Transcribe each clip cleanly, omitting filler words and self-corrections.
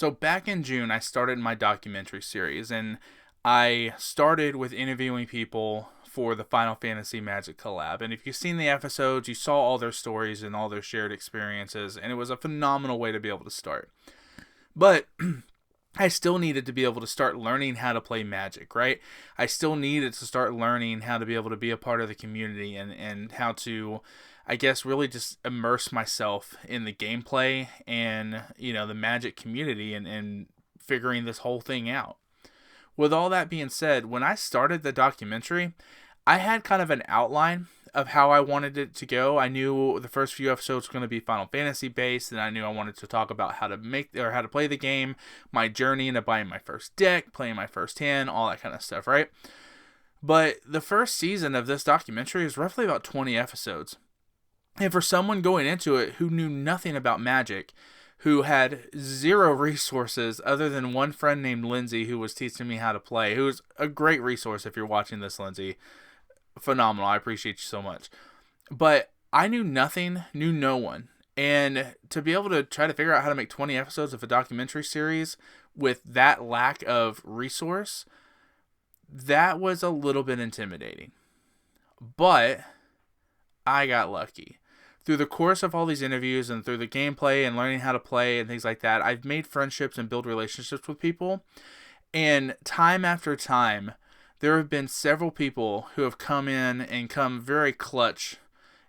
So back in June, I started my documentary series, and I started with interviewing people for the Final Fantasy Magic collab. And if you've seen the episodes, you saw all their stories and all their shared experiences, and it was a phenomenal way to be able to start. But I still needed to be able to start learning how to play Magic, right? I still needed to start learning how to be able to be a part of the community and how to, I guess, really just immerse myself in the gameplay and, the Magic community and figuring this whole thing out. With all that being said, when I started the documentary, I had kind of an outline of how I wanted it to go. I knew the first few episodes were going to be Final Fantasy based, and I knew I wanted to talk about how to play the game, my journey into buying my first deck, playing my first hand, all that kind of stuff, right? But the first season of this documentary is roughly about 20 episodes. And for someone going into it who knew nothing about Magic, who had zero resources other than one friend named Lindsay who was teaching me how to play, who was a great resource if you're watching this, Lindsay. Phenomenal. I appreciate you so much. But I knew nothing, knew no one. And to be able to try to figure out how to make 20 episodes of a documentary series with that lack of resource, that was a little bit intimidating. But I got lucky. Through the course of all these interviews and through the gameplay and learning how to play and things like that, I've made friendships and built relationships with people. And time after time, there have been several people who have come in and come very clutch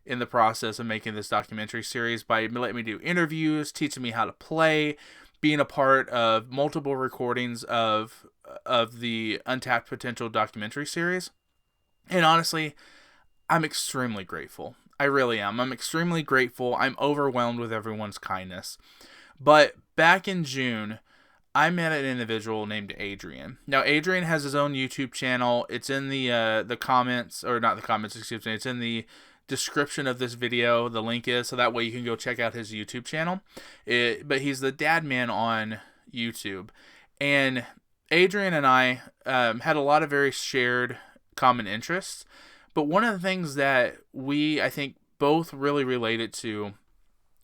in the process of making this documentary series by letting me do interviews, teaching me how to play, being a part of multiple recordings of the Untapped Potential documentary series. And honestly, I'm extremely grateful. I really am. I'm extremely grateful. I'm overwhelmed with everyone's kindness. But back in June, I met an individual named Adrian. Now, Adrian has his own YouTube channel. It's in the comments, or not the comments, excuse me. It's in the description of this video. The link is, so that way you can go check out his YouTube channel. But he's the DADMAN on YouTube. And Adrian and I had a lot of very shared common interests. But one of the things that we, I think, both really related to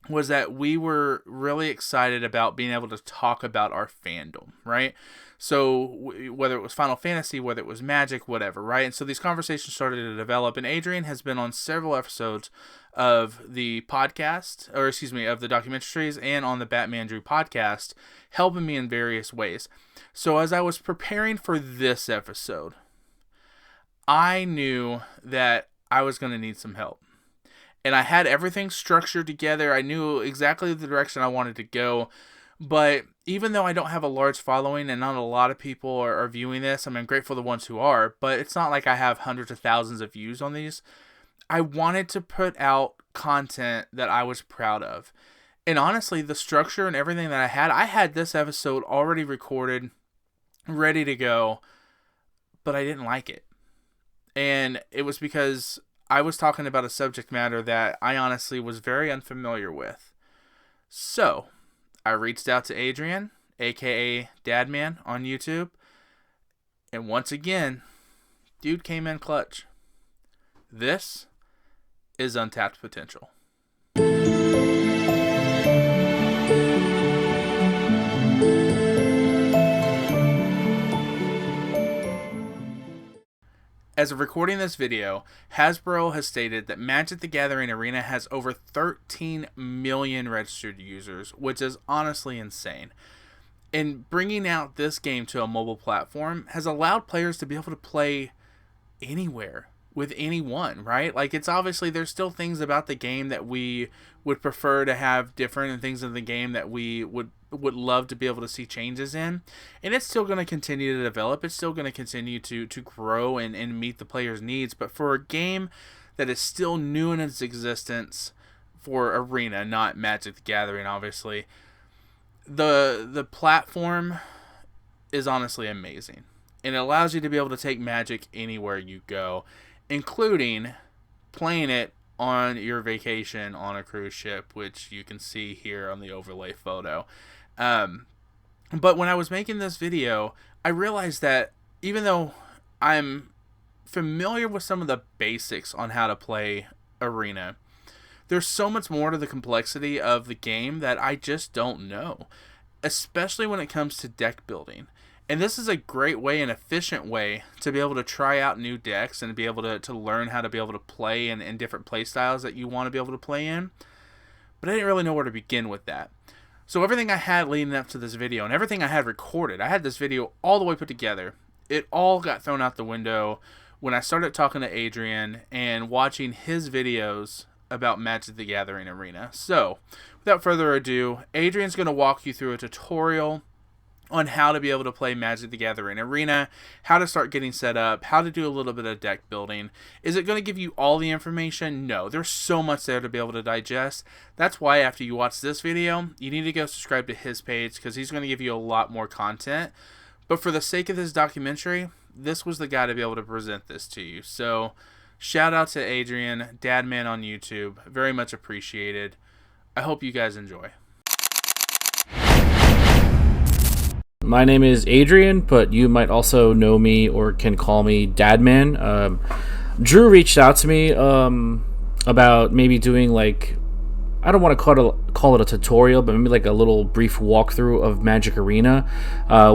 was that we were really excited about being able to talk about our fandom, right? So whether it was Final Fantasy, whether it was Magic, whatever, right? And so these conversations started to develop, and Adrian has been on several episodes of the podcast, of the documentaries, and on the Batman Drew podcast, helping me in various ways. So as I was preparing for this episode, I knew that I was going to need some help. And I had everything structured together. I knew exactly the direction I wanted to go. But even though I don't have a large following and not a lot of people are viewing this, I'm grateful for the ones who are, but it's not like I have hundreds of thousands of views on these. I wanted to put out content that I was proud of. And honestly, the structure and everything that I had this episode already recorded, ready to go, but I didn't like it. And it was because I was talking about a subject matter that I honestly was very unfamiliar with. So, I reached out to Adrian, aka DADMAN on YouTube, and once again, dude came in clutch. This is Untapped Potential. As of recording this video, Hasbro has stated that Magic the Gathering Arena has over 13 million registered users, which is honestly insane. And bringing out this game to a mobile platform has allowed players to be able to play anywhere with anyone, right? Like, it's obviously, there's still things about the game that we would prefer to have different, and things in the game that we would love to be able to see changes in, and it's still going to continue to develop. It's still going to continue to grow and meet the players' needs. But for a game that is still new in its existence, for Arena, not Magic the Gathering, obviously, the platform is honestly amazing, and it allows you to be able to take Magic anywhere you go, including playing it on your vacation on a cruise ship, which you can see here on the overlay photo. But when I was making this video, I realized that even though I'm familiar with some of the basics on how to play Arena, there's so much more to the complexity of the game that I just don't know. especially when it comes to deck building. And this is a great way, an efficient way, to be able to try out new decks and be able to learn how to be able to play in different play styles that you want to be able to play in. But I didn't really know where to begin with that. So everything I had leading up to this video and everything I had recorded, I had this video all the way put together. It all got thrown out the window when I started talking to Adrian and watching his videos about Magic the Gathering Arena. So, without further ado, Adrian's going to walk you through a tutorial on how to be able to play Magic the Gathering Arena, how to start getting set up, how to do a little bit of deck building. Is it going to give you all the information? No, there's so much there to be able to digest. That's why after you watch this video, you need to go subscribe to his page because he's going to give you a lot more content. But for the sake of this documentary, this was the guy to be able to present this to you. So, shout out to Adrian, DADMAN on YouTube. Very much appreciated. I hope you guys enjoy. My name is Adrian, but you might also know me or can call me DADMAN. Drew reached out to me about maybe doing like, I don't want to call it a tutorial, but maybe like a little brief walkthrough of Magic Arena.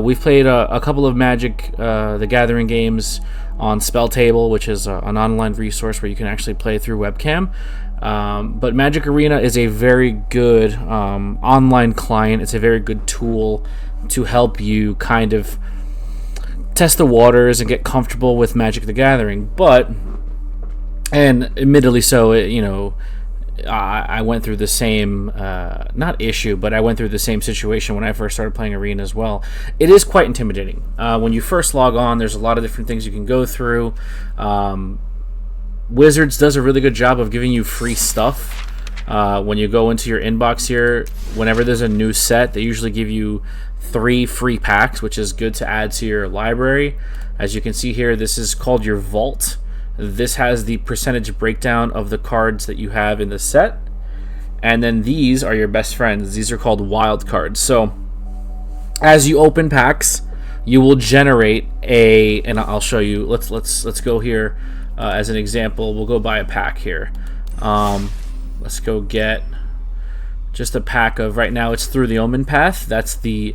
We've played a couple of Magic the Gathering games on Spell Table, which is an online resource where you can actually play through webcam. But Magic Arena is a very good online client. It's a very good tool to help you kind of test the waters and get comfortable with Magic the Gathering. But, and admittedly so, I went through the same, not issue, but I went through the same situation when I first started playing Arena as well. It is quite intimidating. When you first log on, there's a lot of different things you can go through. Wizards does a really good job of giving you free stuff. When you go into your inbox here, whenever there's a new set, they usually give you 3 free packs, which is good to add to your library. As you can see here, this is called your vault. This has the percentage breakdown of the cards that you have in the set. And then these are your best friends. These are called wildcards. So as you open packs, you will generate and I'll show you. Let's go here as an example. We'll go buy a pack here. Let's go get just a pack of, right now it's Through the Omen Path. That's the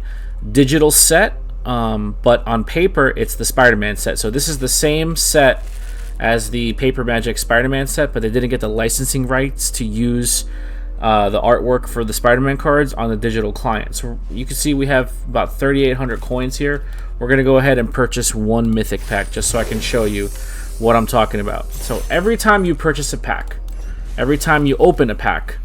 digital set, but on paper it's the Spider-Man set. So this is the same set as the Paper Magic Spider-Man set, but they didn't get the licensing rights to use the artwork for the Spider-Man cards on the digital client. So you can see we have about 3,800 coins here. We're going to go ahead and purchase 1 mythic pack just so I can show you what I'm talking about. So every time you purchase a pack, every time you open a pack,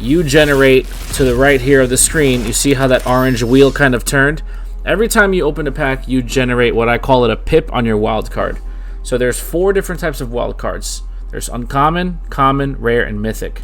you generate, to the right here of the screen, you see how that orange wheel kind of turned? Every time you open a pack, you generate what I call it a pip on your wild card. So there's 4 different types of wild cards. There's uncommon, common, rare, and mythic.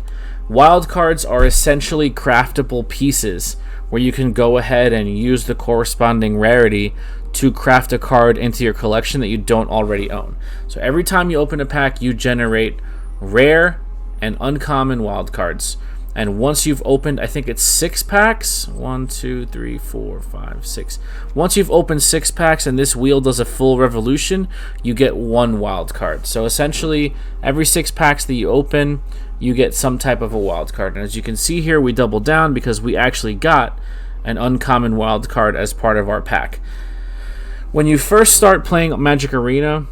Wild cards are essentially craftable pieces where you can go ahead and use the corresponding rarity to craft a card into your collection that you don't already own. So every time you open a pack, you generate rare and uncommon wild cards. And once you've opened, I think it's 6 packs. 1, 2, 3, 4, 5, 6. Once you've opened 6 packs and this wheel does a full revolution, you get 1 wild card. So essentially, every 6 packs that you open, you get some type of a wild card. And as you can see here, we double down because we actually got an uncommon wild card as part of our pack. When you first start playing Magic Arena,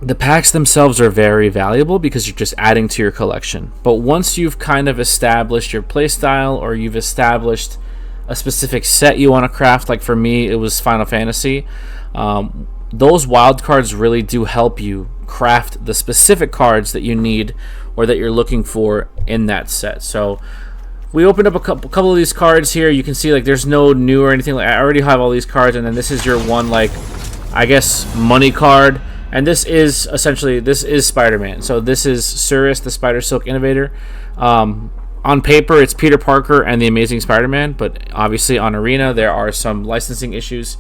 the packs themselves are very valuable because you're just adding to your collection. But once you've kind of established your playstyle, or you've established a specific set you want to craft, like for me it was Final Fantasy, those wild cards really do help you craft the specific cards that you need or that you're looking for in that set. So we opened up a couple of these cards here. You can see like there's no new or anything. Like I already have all these cards, and then this is your one, like, I guess, money card. And this is essentially, this is Spider-Man. So this is Cirrus, the Spider Silk Innovator. On paper, it's Peter Parker and the Amazing Spider-Man, but obviously on Arena, there are some licensing issues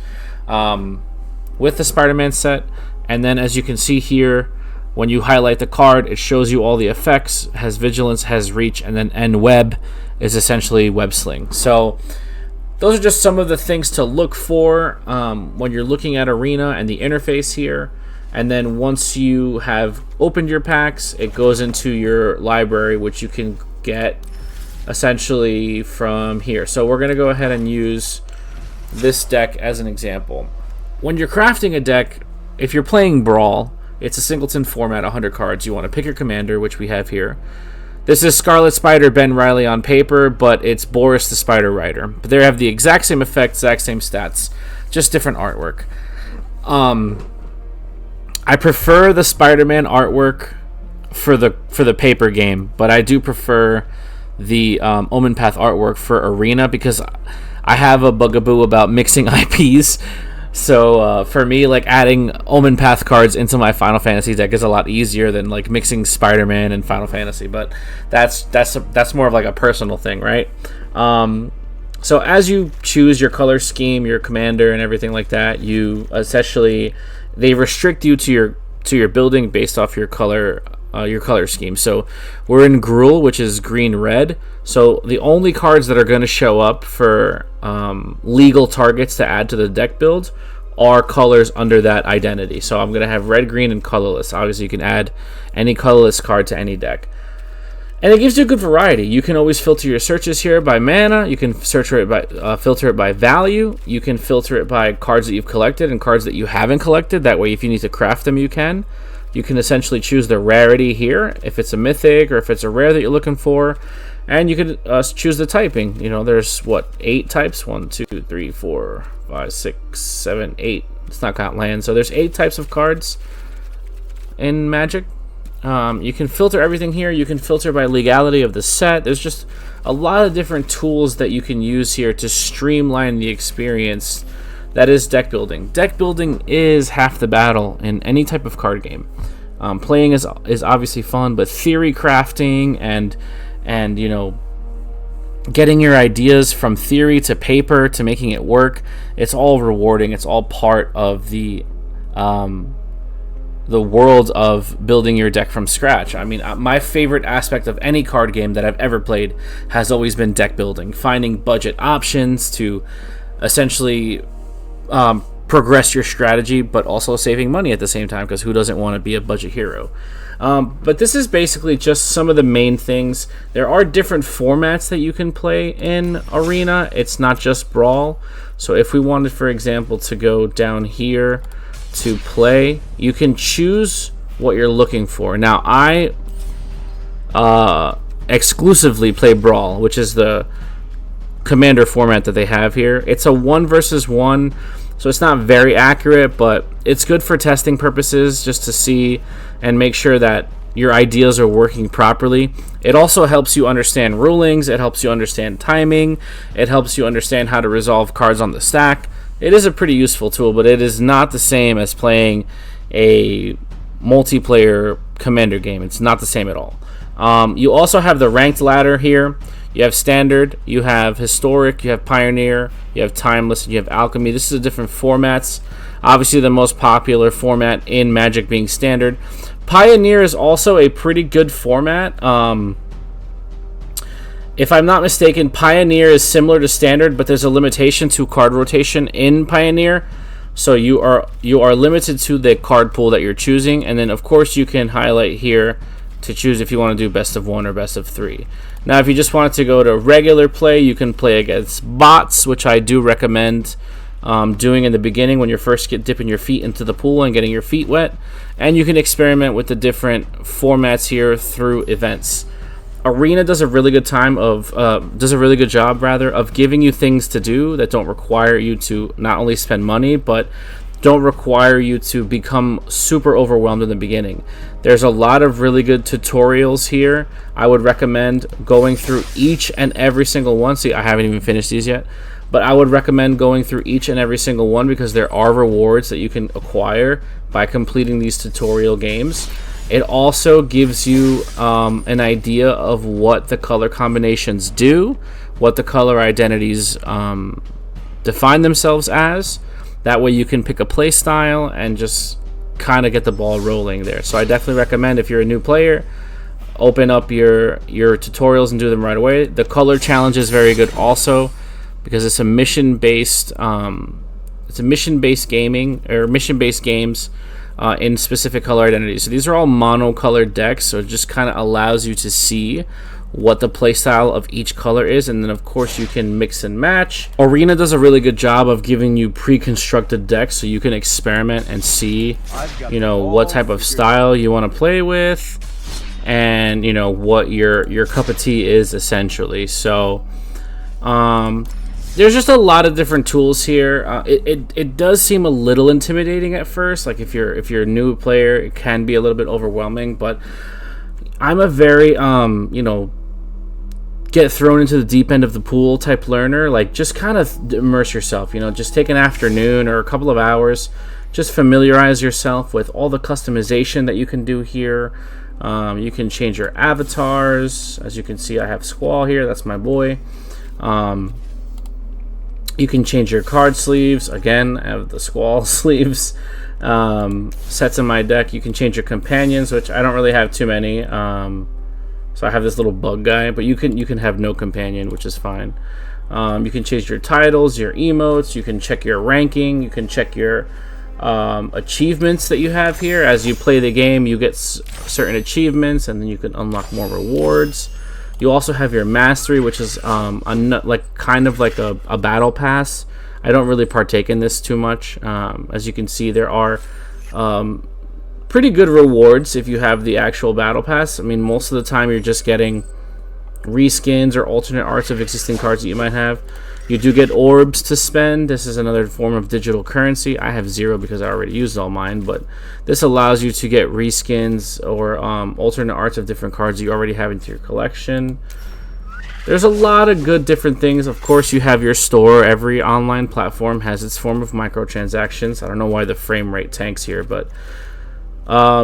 with the Spider-Man set. And then as you can see here, when you highlight the card, it shows you all the effects, has Vigilance, has Reach, and then End Web is essentially Web Sling. So those are just some of the things to look for when you're looking at Arena and the interface here. And then once you have opened your packs, it goes into your library, which you can get essentially from here. So we're going to go ahead and use this deck as an example. When you're crafting a deck, if you're playing Brawl, it's a singleton format, 100 cards. You want to pick your commander, which we have here. This is Scarlet Spider Ben Riley on paper, but it's Boris the Spider Rider. But they have the exact same effect, exact same stats, just different artwork. I prefer the Spider-Man artwork for the paper game, but I do prefer the Omen Path artwork for Arena because I have a bugaboo about mixing IPs. So for me, like adding Omen Path cards into my Final Fantasy deck is a lot easier than like mixing Spider-Man and Final Fantasy. But that's more of like a personal thing, right? So as you choose your color scheme, your commander, and everything like that, you essentially they restrict you to your building based off your color scheme. So we're in Gruul, which is green-red. So the only cards that are going to show up for legal targets to add to the deck build are colors under that identity. So I'm going to have red, green, and colorless. Obviously, you can add any colorless card to any deck. And it gives you a good variety. You can always filter your searches here by mana. You can filter it by value. You can filter it by cards that you've collected and cards that you haven't collected. That way, if you need to craft them, you can. You can essentially choose the rarity here, if it's a mythic or if it's a rare that you're looking for. And you can choose the typing. You know, there's, 8 types? 1, 2, 3, 4, 5, 6, 7, 8. It's not count land. So there's 8 types of cards in Magic. You can filter everything here. You can filter by legality of the set. There's just a lot of different tools that you can use here to streamline the experience that is deck building. Deck building is half the battle in any type of card game. Playing is obviously fun, but theory crafting and you know, getting your ideas from theory to paper to making it work, it's all rewarding. It's all part of the world of building your deck from scratch. I mean, my favorite aspect of any card game that I've ever played has always been deck building, finding budget options to essentially progress your strategy, but also saving money at the same time, because who doesn't want to be a budget hero? But this is basically just some of the main things. There are different formats that you can play in Arena. It's not just Brawl. So if we wanted, for example, to go down here to play, you can choose what you're looking for. Now, I exclusively play Brawl, which is the commander format that they have here. It's a 1 versus 1, so it's not very accurate, but it's good for testing purposes, just to see and make sure that your ideas are working properly. It also helps you understand rulings. It helps you understand timing. It helps you understand how to resolve cards on the stack. It is a pretty useful tool, but it is not the same as playing a multiplayer commander game. It's not the same at all. You also have the ranked ladder here. You have standard, you have historic, you have pioneer, you have timeless, and you have alchemy. This is different formats. Obviously, the most popular format in Magic being standard. Pioneer is also a pretty good format. If I'm not mistaken, Pioneer is similar to Standard, but there's a limitation to card rotation in Pioneer. So you are limited to the card pool that you're choosing, and then of course you can highlight here to choose if you want to do best of 1 or best of 3. Now, if you just wanted to go to regular play, you can play against bots, which I do recommend doing in the beginning when you're first dipping your feet into the pool and getting your feet wet. And you can experiment with the different formats here through events. Arena does a really good job of giving you things to do that don't require you to not only spend money, but don't require you to become super overwhelmed in the beginning. There's a lot of really good tutorials here. I would recommend going through each and every single one. See, I haven't even finished these yet, but I would recommend going through each and every single one, because there are rewards that you can acquire by completing these tutorial games. It also gives you an idea of what the color combinations do, what the color identities define themselves as. That way you can pick a play style and just kind of get the ball rolling there. So I definitely recommend, if you're a new player, open up your tutorials and do them right away. The color challenge is very good also, because it's a mission-based gaming, or mission-based games in specific color identities. So these are all monocolored decks, so it just kind of allows you to see what the playstyle of each color is, and then of course you can mix and match. Arena does a really good job of giving you pre-constructed decks so you can experiment and see, you know, what type of style you want to play with, and you know what your cup of tea is essentially. So there's just a lot of different tools here. It does seem a little intimidating at first. Like if you're a new player, it can be a little bit overwhelming, but I'm a very you know, get thrown into the deep end of the pool type learner. Like, just kind of immerse yourself, you know, just take an afternoon or a couple of hours, just familiarize yourself with all the customization that you can do here. You can change your avatars. As you can see, I have Squall here, that's my boy. You can change your card sleeves. Again, I have the Squall sleeves sets in my deck. You can change your companions, which I don't really have too many. So I have this little bug guy, but you can have no companion, which is fine. You can change your titles, your emotes. You can check your ranking. You can check your achievements that you have here. As you play the game, you get certain achievements, and then you can unlock more rewards. You also have your mastery, which is like kind of like a battle pass. I don't really partake in this too much. As you can see, there are pretty good rewards if you have the actual battle pass. I mean, most of the time you're just getting reskins or alternate arts of existing cards that you might have. You do get orbs to spend. This is another form of digital currency. I have 0 because I already used all mine, but this allows you to get reskins or alternate arts of different cards you already have into your collection. There's a lot of good different things. Of course, you have your store. Every online platform has its form of microtransactions. I don't know why the frame rate tanks here, but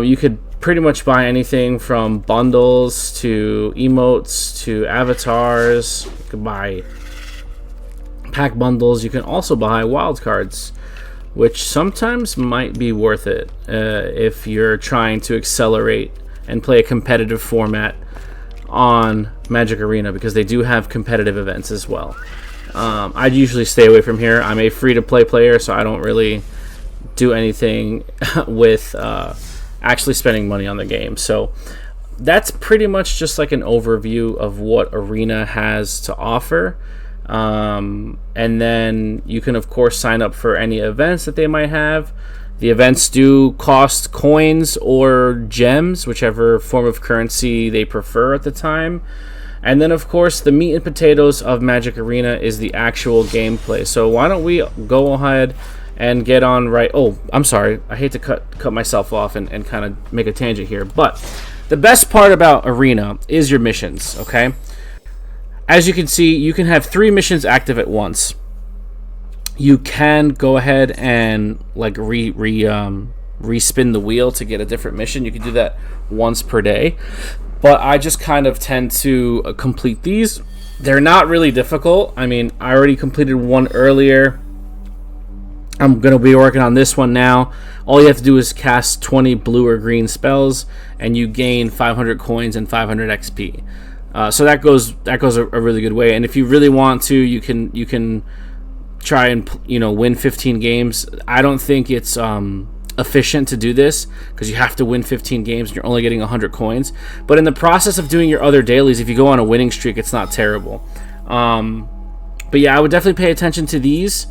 you could pretty much buy anything from bundles to emotes to avatars. You can buy pack bundles. You can also buy wildcards, which sometimes might be worth it if you're trying to accelerate and play a competitive format on Magic Arena, because they do have competitive events as well. I'd usually stay away from here. I'm a free-to-play player, so I don't really do anything with actually spending money on the game. So that's pretty much just like an overview of what Arena has to offer. And then you can, of course, sign up for any events that they might have. The events do cost coins or gems, whichever form of currency they prefer at the time. And then, of course, the meat and potatoes of Magic Arena is the actual gameplay. So why don't we go ahead and get on right... Oh, I'm sorry. I hate to cut myself off and kind of make a tangent here. But the best part about Arena is your missions, okay? As you can see, you can have 3 missions active at once. You can go ahead and like respin the wheel to get a different mission. You can do that once per day. But I just kind of tend to complete these. They're not really difficult. I mean, I already completed one earlier. I'm going to be working on this one now. All you have to do is cast 20 blue or green spells, and you gain 500 coins and 500 XP. So that goes a really good way. And if you really want to, you can try and, you know, win 15 games. I don't think it's efficient to do this because you have to win 15 games and you're only getting 100 coins. But in the process of doing your other dailies, if you go on a winning streak, it's not terrible. But yeah, I would definitely pay attention to these.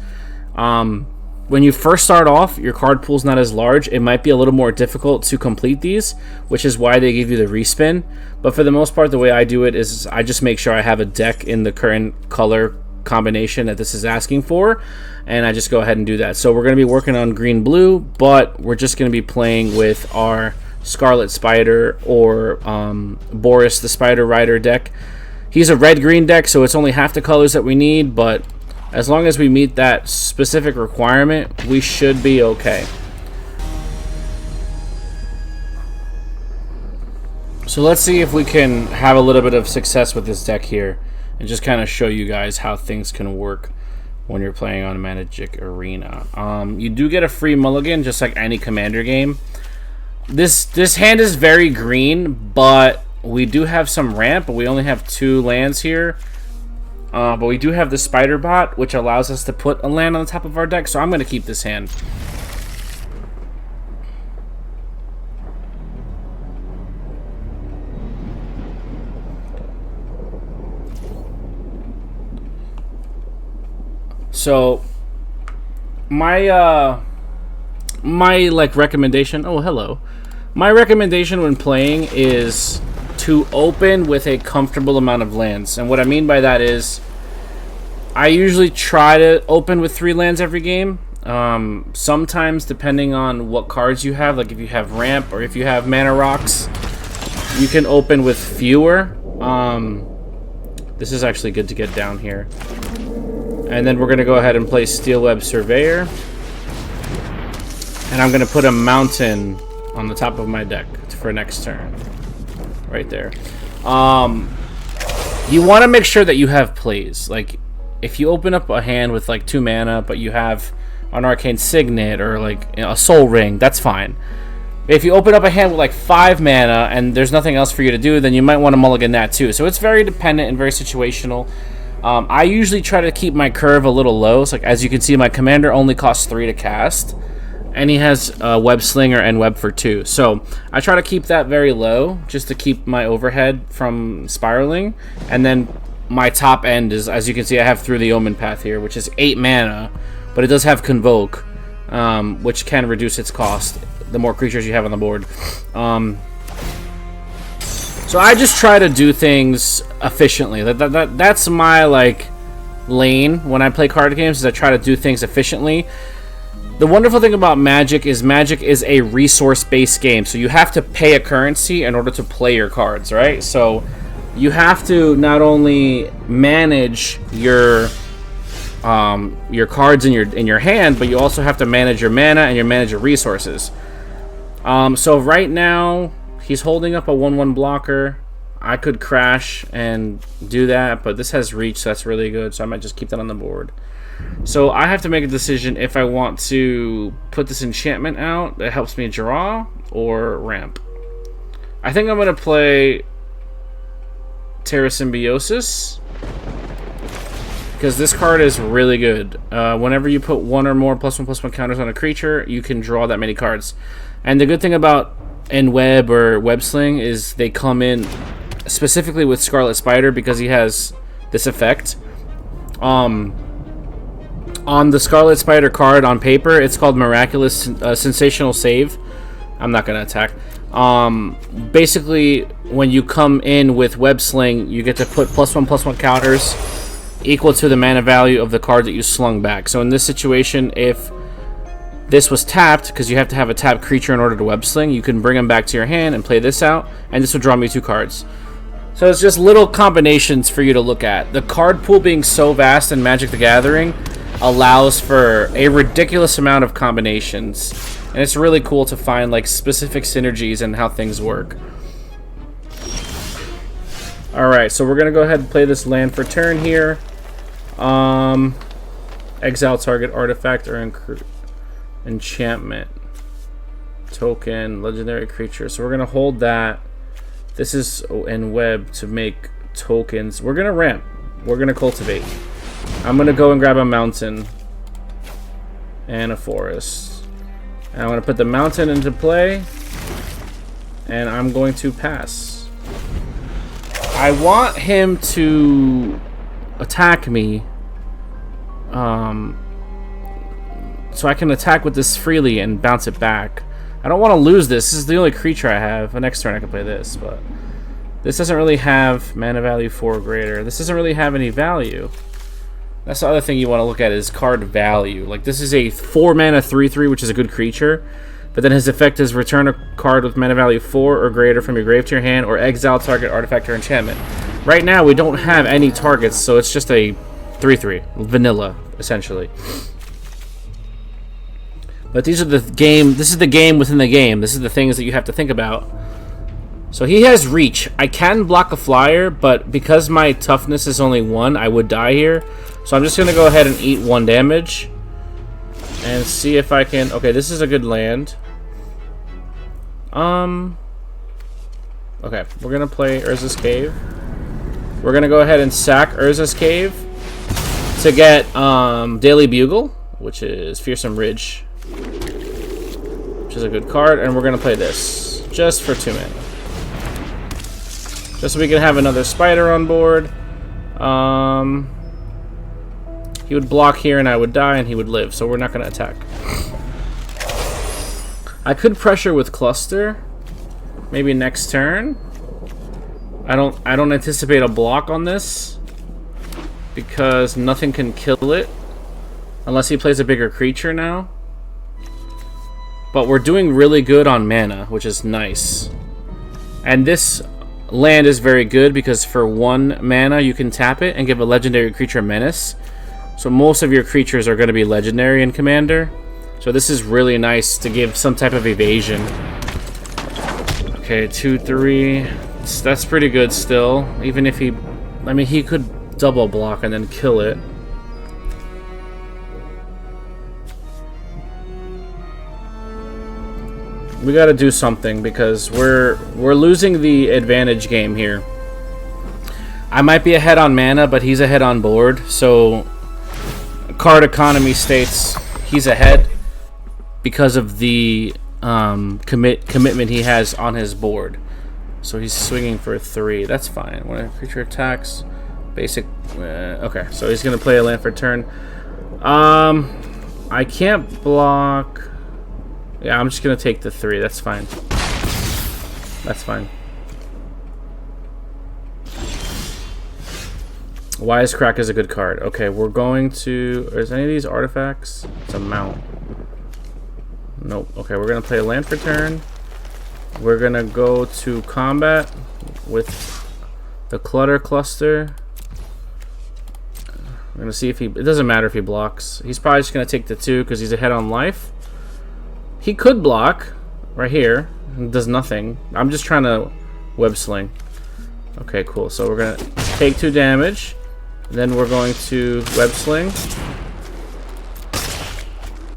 When you first start off, your card pool's not as large. It might be a little more difficult to complete these, which is why they give you the respin. But for the most part, the way I do it is I just make sure I have a deck in the current color combination that this is asking for, and I just go ahead and do that. So we're going to be working on green-blue, but we're just going to be playing with our Scarlet Spider or Boris the Spider Rider deck. He's a red-green deck, so it's only half the colors that we need, but as long as we meet that specific requirement, we should be okay. So let's see if we can have a little bit of success with this deck here and just kind of show you guys how things can work when you're playing on Magic Arena. You do get a free mulligan, just like any Commander game. This hand is very green, but we do have some ramp, but we only have 2 lands here. But we do have the Spider Bot, which allows us to put a land on the top of our deck, so I'm going to keep this hand. So my like recommendation. Oh, hello. My recommendation when playing is to open with a comfortable amount of lands, and what I mean by that is I usually try to open with 3 lands every game. Sometimes, depending on what cards you have, like if you have ramp or if you have mana rocks, you can open with fewer. This is actually good to get down here. And then we're going to go ahead and play Steelweb Surveyor. And I'm going to put a mountain on the top of my deck for next turn. Right there. You want to make sure that you have plays. Like, if you open up a hand with like 2 mana, but you have an Arcane Signet or like a Soul Ring, that's fine. If you open up a hand with like 5 mana and there's nothing else for you to do, then you might want to mulligan that too. So it's very dependent and very situational. I usually try to keep my curve a little low. So like, as you can see, my commander only costs 3 to cast, and he has Web Slinger and Web for 2. So I try to keep that very low just to keep my overhead from spiraling. And then my top end is, as you can see, I have Through the Omen Path here, which is 8 mana, but it does have Convoke, which can reduce its cost the more creatures you have on the board. So I just try to do things efficiently. That's my like lane when I play card games, is I try to do things efficiently. The wonderful thing about Magic is a resource-based game, so you have to pay a currency in order to play your cards, right? So you have to not only manage your cards in your hand, but you also have to manage your mana and you manage your resources. So right now he's holding up a 1/1 blocker. I could crash and do that, but this has reach, so that's really good. So I might just keep that on the board. So I have to make a decision if I want to put this enchantment out that helps me draw or ramp. I think I'm going to play Terra Symbiosis, because this card is really good. Whenever you put 1 or more +1/+1 counters on a creature, you can draw that many cards. And the good thing about Web or Web Sling is they come in specifically with Scarlet Spider, because he has this effect. On the Scarlet Spider card on paper, it's called Miraculous Sensational Save. I'm not going to attack. Basically, when you come in with Web Sling, you get to put +1/+1 counters equal to the mana value of the card that you slung back. So in this situation, if this was tapped, because you have to have a tapped creature in order to Web Sling, you can bring them back to your hand and play this out, and this will draw me 2 cards. So it's just little combinations for you to look at. The card pool being so vast in Magic the Gathering allows for a ridiculous amount of combinations, and it's really cool to find like specific synergies and how things work. Alright, so we're gonna go ahead and play this land for turn here. Exile target artifact or enchantment token, legendary creature. So we're gonna hold that. This is in Web to make tokens. We're gonna ramp. We're gonna cultivate. I'm gonna go and grab a mountain and a forest. And I'm gonna put the mountain into play, and I'm going to pass. I want him to attack me, so I can attack with this freely and bounce it back. I don't want to lose this. This is the only creature I have. Next turn I can play this, but this doesn't really have mana value 4 or greater. This doesn't really have any value. That's the other thing you want to look at, is card value. Like, this is a 4 mana 3/3, which is a good creature, but then his effect is return a card with mana value 4 or greater from your grave to your hand, or exile target artifact or enchantment. Right now we don't have any targets, so it's just a 3/3 vanilla essentially. But these are the game. This is the game within the game. This is the things that you have to think about. So he has reach. I can block a flyer, but because my toughness is only 1, I would die here. So I'm just going to go ahead and eat 1 damage and see if I can... Okay, this is a good land. Okay, we're going to play Urza's Cave. We're going to go ahead and sack Urza's Cave to get Daily Bugle, which is Fearsome Ridge, which is a good card. And we're going to play this just for 2 mana. Just so we can have another spider on board. He would block here and I would die and he would live, so we're not going to attack. I could pressure with Cluster. Maybe next turn. I don't anticipate a block on this because nothing can kill it unless he plays a bigger creature now. But we're doing really good on mana, which is nice. And this land is very good because for 1 mana you can tap it and give a legendary creature menace. So most of your creatures are going to be legendary in Commander. So this is really nice to give some type of evasion. Okay, 2/3. That's pretty good still. Even if he... I mean, he could double block and then kill it. We gotta do something because we're losing the advantage game here. I might be ahead on mana, but he's ahead on board. So card economy states he's ahead because of the commitment he has on his board. So he's swinging for 3. That's fine. When a creature attacks, basic. Okay, so he's gonna play a land for turn. I can't block. Yeah, I'm just gonna take the 3. That's fine. That's fine. Wisecrack is a good card. Okay, we're going to... Is any of these artifacts? It's a mount. Nope. Okay, we're gonna play a land for turn. We're gonna go to combat with the Clutter Cluster. We're gonna see if he... It doesn't matter if he blocks. He's probably just gonna take the 2 because he's ahead on life. He could block right here. It does nothing. I'm just trying to web sling. Okay, cool. So we're gonna take 2 damage. Then we're going to web sling.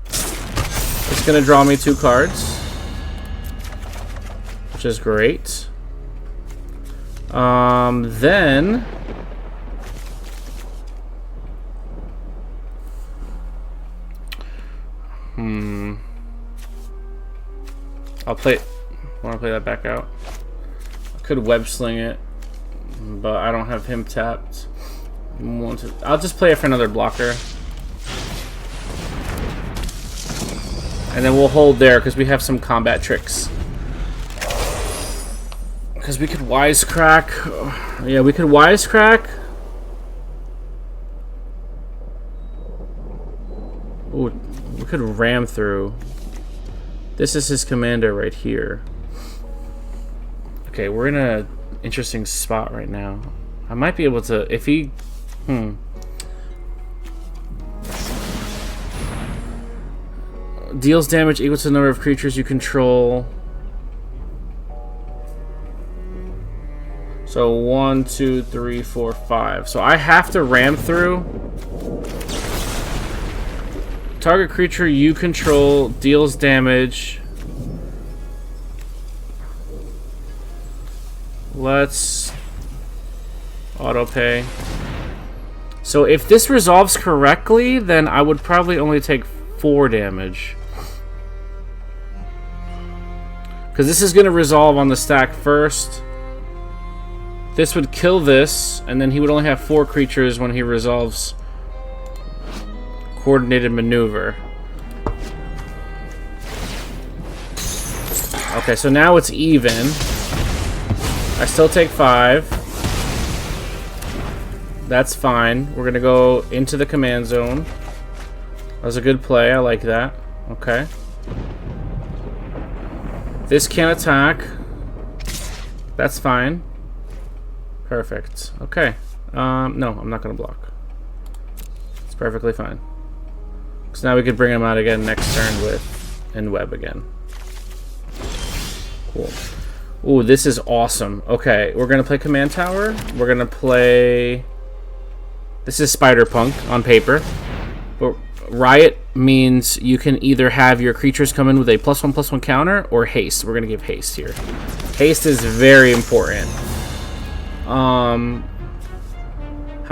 It's gonna draw me 2 cards, which is great. Then I'll play. I want to play that back out. I could web sling it, but I don't have him tapped. I'll just play it for another blocker, and then we'll hold there because we have some combat tricks. Because we could wisecrack. Yeah, we could wisecrack. Ooh, we could ram through. This is his commander right here. Okay, we're in a interesting spot right now. I might be able to, if he... Deals damage equal to the number of creatures you control. So 1, 2, 3, 4, 5. So I have to ram through. Target creature you control deals damage. Let's auto pay. So if this resolves correctly, then I would probably only take 4 damage. Because this is going to resolve on the stack first. This would kill this, and then he would only have 4 creatures when he resolves coordinated maneuver. Okay, so now it's even. I still take 5. That's fine. We're gonna go into the command zone. That was a good play. I like that. Okay. This can't attack. That's fine. Perfect. Okay. No, I'm not gonna block. It's perfectly fine. So now we could bring him out again next turn with and web again. Cool. Ooh, this is awesome. Okay, we're gonna play Command Tower. We're gonna play... This is Spider Punk on paper. But Riot means you can either have your creatures come in with a +1/+1 counter or haste. We're gonna give haste here. Haste is very important. How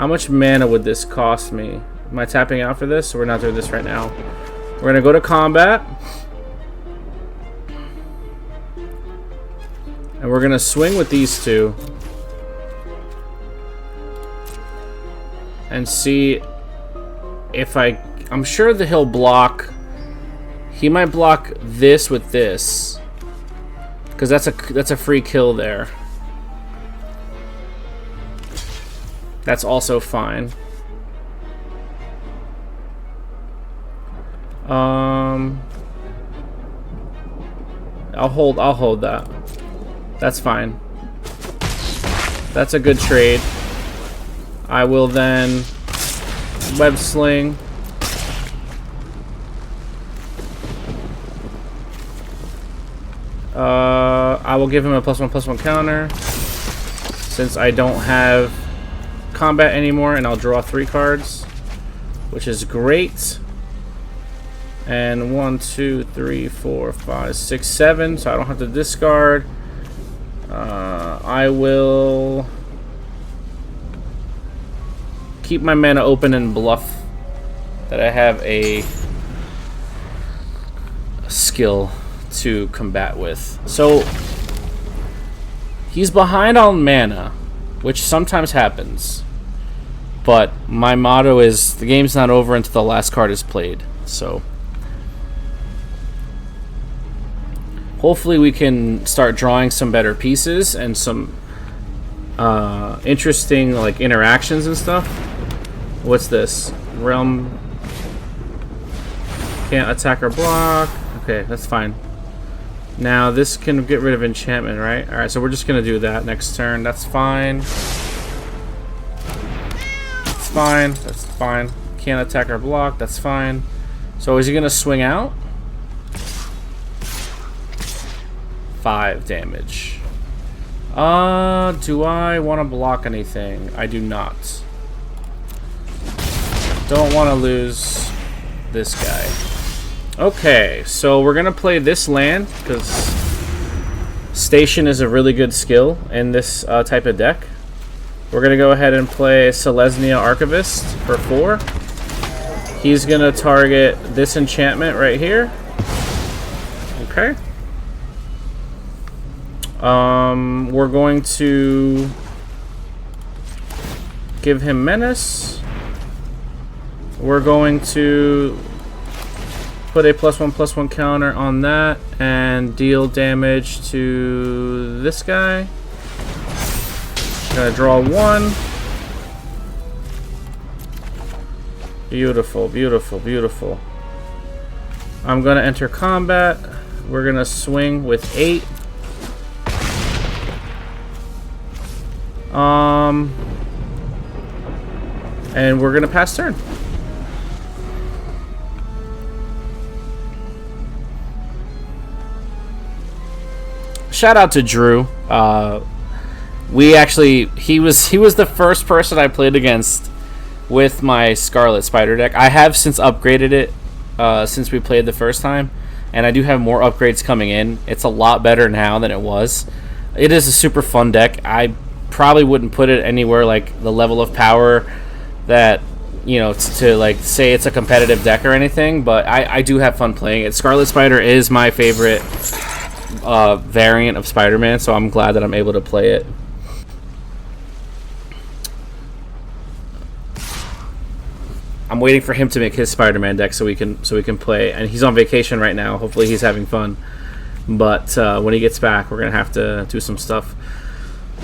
much mana would this cost me? Am I tapping out for this? We're not doing this right now. We're gonna go to combat. And we're gonna swing with these 2. And see I'm sure that he'll block. He might block this with this, because that's a free kill there. That's also fine. I'll hold that. That's fine. That's a good trade. I will then web sling. I will give him a +1/+1 counter since I don't have combat anymore, and I'll draw 3 cards, which is great. And 1, 2, 3, 4, 5, 6, 7, so I don't have to discard. I will keep my mana open and bluff that I have a skill to combat with. So he's behind on mana, which sometimes happens, but my motto is the game's not over until the last card is played. So hopefully we can start drawing some better pieces and some interesting like interactions and stuff. What's this? Realm can't attack or block. Okay, that's fine. Now this can get rid of enchantment, right? Alright, so we're just gonna do that next turn. That's fine. That's fine. That's fine. Can't attack or block. That's fine. So is he gonna swing out? 5 damage. Do I want to block anything? I do not. Don't want to lose this guy. Okay, so we're gonna play this land because Station is a really good skill in this type of deck. We're gonna go ahead and play Selesnya Archivist for 4. He's gonna target this enchantment right here. Okay. We're going to give him Menace. We're going to put a +1/+1 counter on that and deal damage to this guy. Gonna draw 1. Beautiful, beautiful, beautiful. I'm gonna enter combat. We're gonna swing with 8. And we're gonna pass turn. Shout out to Drew. He was the first person I played against with my Scarlet Spider deck. I have since upgraded it since we played the first time, and I do have more upgrades coming in. It's a lot better now than it was. It is a super fun deck. I probably wouldn't put it anywhere like the level of power that, you know, to like say it's a competitive deck or anything, but I do have fun playing it. Scarlet Spider is my favorite variant of Spider-Man, so I'm glad that I'm able to play it. I'm waiting for him to make his Spider-Man deck so we can play, and he's on vacation right now. Hopefully he's having fun, but when he gets back we're gonna have to do some stuff.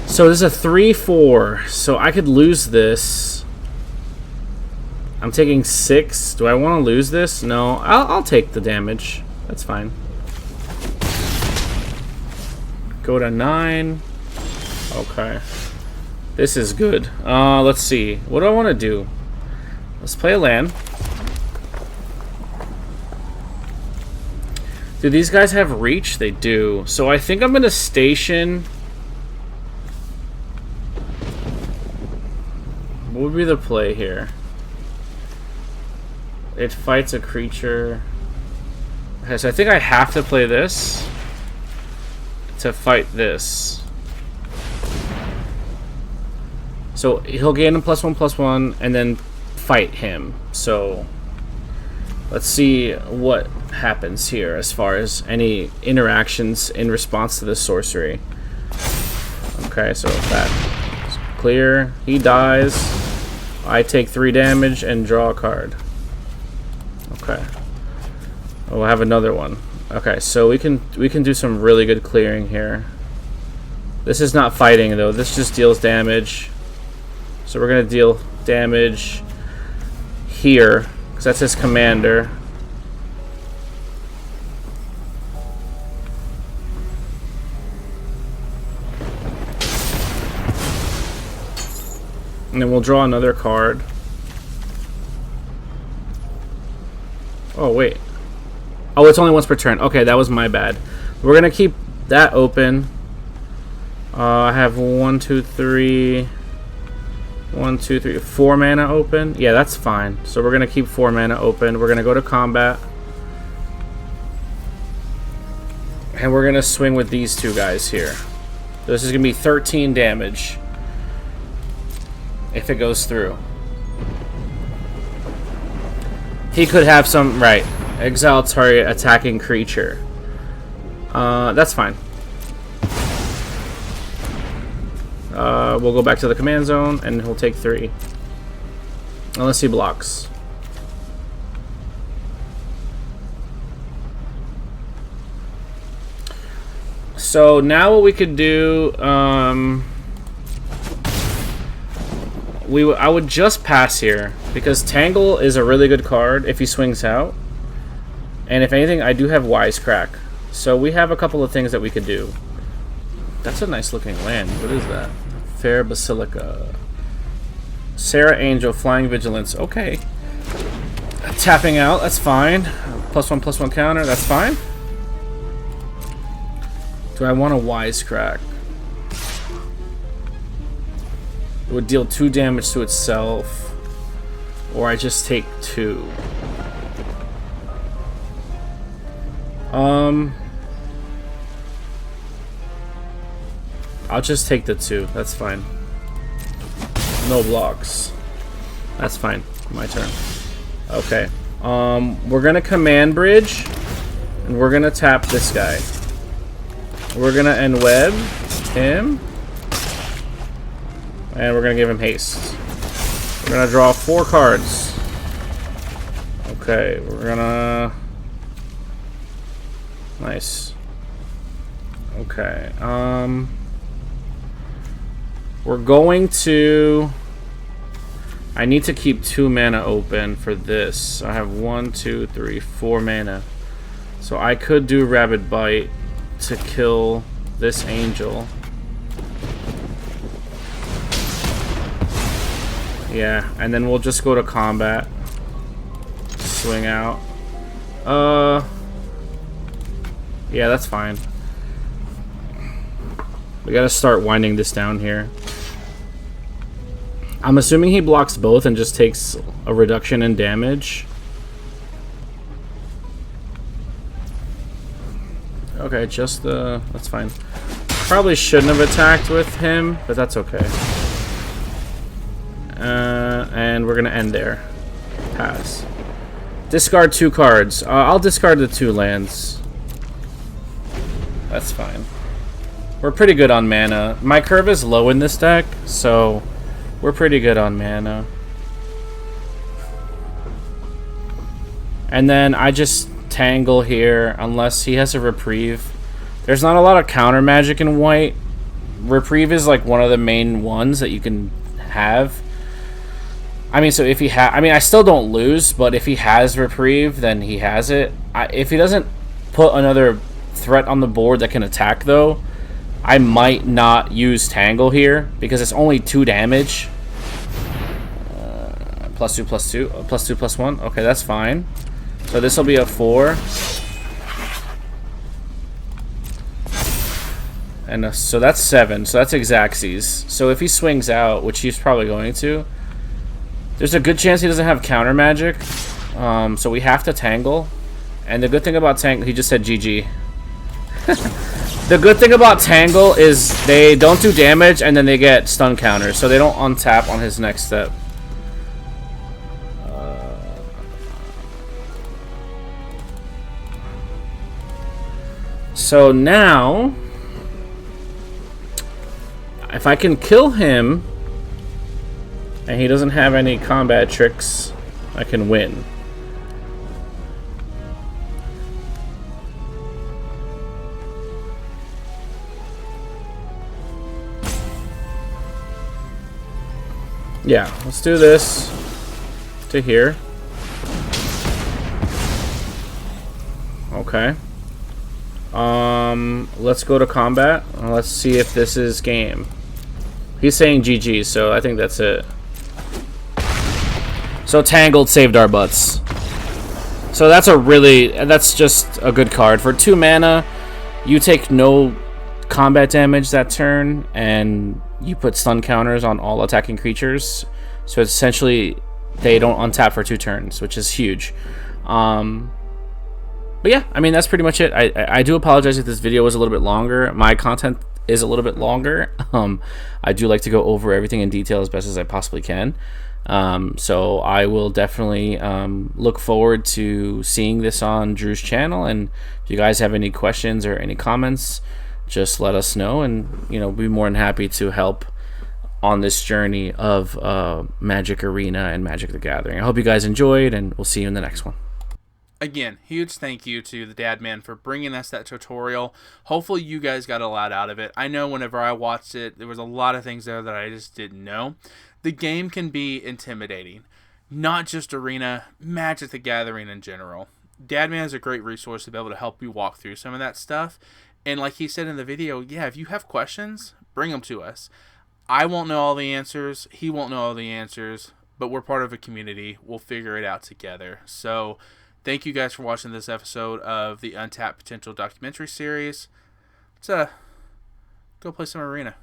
So this is a 3/4, so I could lose this. I'm taking 6. Do I want to lose this? No, I'll take the damage. That's fine. Go to 9. Okay. This is good. Let's see. What do I want to do? Let's play a land. Do these guys have reach? They do. So I think I'm going to station. What would be the play here? It fights a creature. Okay, so I think I have to play this to fight this. So he'll gain a +1/+1 and then fight him. So let's see what happens here as far as any interactions in response to this sorcery. Okay, so that's clear. He dies. I take 3 damage and draw a card. Okay. Oh, we'll have another one. Okay, so we can do some really good clearing here. This is not fighting though. This just deals damage. So we're gonna deal damage here because that's his commander. And then we'll draw another card. Oh, wait. Oh, it's only once per turn. Okay, that was my bad. We're going to keep that open. I have 1, 2, 3... 1, 2, 3... 4 mana open. Yeah, that's fine. So we're going to keep 4 mana open. We're going to go to combat. And we're going to swing with these two guys here. This is going to be 13 damage. If it goes through. He could have some... Right. Exile target attacking creature. That's fine. We'll go back to the command zone and he'll take 3. Unless he blocks. So now what we could do... I would just pass here because Tangle is a really good card if he swings out, and if anything I do have Wisecrack, so we have a couple of things that we could do. That's a nice looking land. What is that? Fair Basilica, Sarah Angel, Flying Vigilance. Okay, tapping out, that's fine. +1/+1 counter, that's fine. Do I want a Wisecrack? It would deal 2 damage to itself, or I just take 2. I'll just take the 2. That's fine. No blocks. That's fine. My turn. Okay. We're gonna command bridge, and we're gonna tap this guy. We're gonna end web him. And we're going to give him haste. We're going to draw 4 cards. Okay, we're going to... Nice. Okay, we're going to... I need to keep 2 mana open for this. I have 1, 2, 3, 4 mana. So I could do Rabid Bite to kill this angel. Yeah, and then we'll just go to combat. Swing out. Yeah, that's fine. We gotta start winding this down here. I'm assuming he blocks both and just takes a reduction in damage. Okay, just the... That's fine. Probably shouldn't have attacked with him, but that's okay. And we're gonna end there. Pass. Discard 2 cards. I'll discard the 2 lands. That's fine. We're pretty good on mana. My curve is low in this deck, so we're pretty good on mana. And then I just tangle here unless he has a reprieve. There's not a lot of counter magic in white. Reprieve is like one of the main ones that you can have. I mean, so if he I still don't lose, but if he has reprieve, then he has it. If he doesn't put another threat on the board that can attack, though, I might not use Tangle here because it's only 2 damage. +2/+2, +2/+1. Okay, that's fine. So this will be a 4. And so that's 7. So that's Xaxes. So if he swings out, which he's probably going to, there's a good chance he doesn't have counter magic. So we have to Tangle. And the good thing about Tangle, he just said GG. The good thing about Tangle is they don't do damage and then they get stun counters. So they don't untap on his next step. So now, if I can kill him and he doesn't have any combat tricks, I can win. Yeah, let's do this to here. Okay. Let's go to combat. Let's see if this is game. He's saying GG, so I think that's it. So Tangled saved our butts. So that's just a good card. For 2 mana, you take no combat damage that turn, and you put stun counters on all attacking creatures. So essentially, they don't untap for 2 turns, which is huge. But yeah, I mean, that's pretty much it. I do apologize if this video was a little bit longer. My content is a little bit longer. I do like to go over everything in detail as best as I possibly can. So I will definitely look forward to seeing this on Drew's channel. And if you guys have any questions or any comments, just let us know. And, you know, we'll be more than happy to help on this journey of Magic Arena and Magic the Gathering. I hope you guys enjoyed, and we'll see you in the next one. Again, huge thank you to the DADMAN for bringing us that tutorial. Hopefully you guys got a lot out of it. I know whenever I watched it, there was a lot of things there that I just didn't know. The game can be intimidating. Not just Arena, Magic the Gathering in general. DADMAN is a great resource to be able to help you walk through some of that stuff. And like he said in the video, yeah, if you have questions, bring them to us. I won't know all the answers. He won't know all the answers. But we're part of a community. We'll figure it out together. So thank you guys for watching this episode of the Untapped Potential documentary series. Let's go play some Arena.